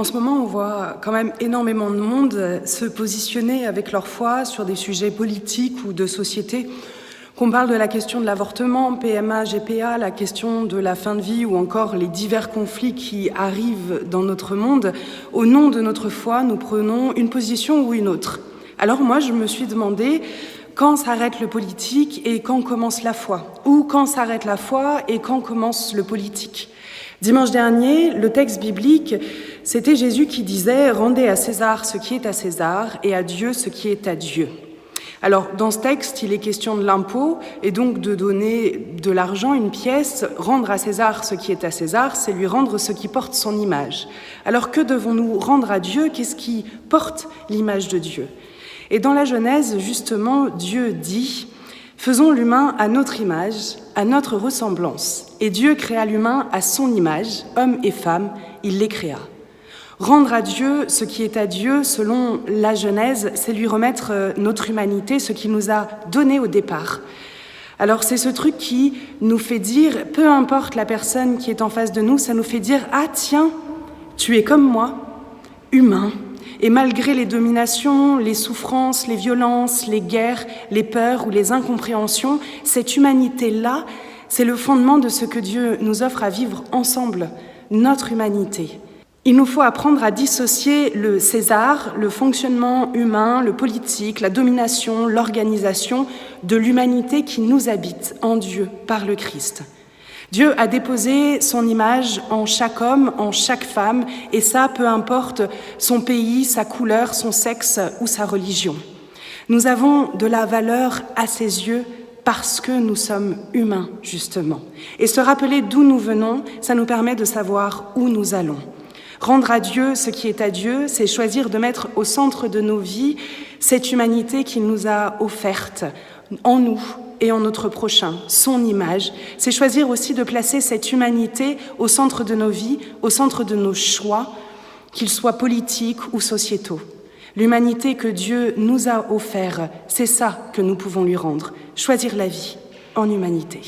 En ce moment, on voit quand même énormément de monde se positionner avec leur foi sur des sujets politiques ou de société. Qu'on parle de la question de l'avortement, PMA, GPA, la question de la fin de vie ou encore les divers conflits qui arrivent dans notre monde, au nom de notre foi, nous prenons une position ou une autre. Alors moi, je me suis demandé quand s'arrête le politique et quand commence la foi, ou quand s'arrête la foi et quand commence le politique. Dimanche dernier, le texte biblique, c'était Jésus qui disait « Rendez à César ce qui est à César et à Dieu ce qui est à Dieu ». Alors, dans ce texte, il est question de l'impôt et donc de donner de l'argent, une pièce. Rendre à César ce qui est à César, c'est lui rendre ce qui porte son image. Alors, que devons-nous rendre à Dieu? Qu'est-ce qui porte l'image de Dieu? Et dans la Genèse, justement, Dieu dit « Faisons l'humain à notre image, à notre ressemblance. » Et Dieu créa l'humain à son image, homme et femme, il les créa. Rendre à Dieu ce qui est à Dieu, selon la Genèse, c'est lui remettre notre humanité, ce qu'il nous a donné au départ. Alors c'est ce truc qui nous fait dire, peu importe la personne qui est en face de nous, ça nous fait dire « Ah tiens, tu es comme moi, humain ». Et malgré les dominations, les souffrances, les violences, les guerres, les peurs ou les incompréhensions, cette humanité-là, c'est le fondement de ce que Dieu nous offre à vivre ensemble, notre humanité. Il nous faut apprendre à dissocier le César, le fonctionnement humain, le politique, la domination, l'organisation de l'humanité qui nous habite en Dieu par le Christ. Dieu a déposé son image en chaque homme, en chaque femme, et ça, peu importe son pays, sa couleur, son sexe ou sa religion. Nous avons de la valeur à ses yeux parce que nous sommes humains, justement. Et se rappeler d'où nous venons, ça nous permet de savoir où nous allons. Rendre à Dieu ce qui est à Dieu, c'est choisir de mettre au centre de nos vies cette humanité qu'il nous a offerte en nous et en notre prochain, son image. C'est choisir aussi de placer cette humanité au centre de nos vies, au centre de nos choix, qu'ils soient politiques ou sociétaux. L'humanité que Dieu nous a offerte, c'est ça que nous pouvons lui rendre, choisir la vie en humanité.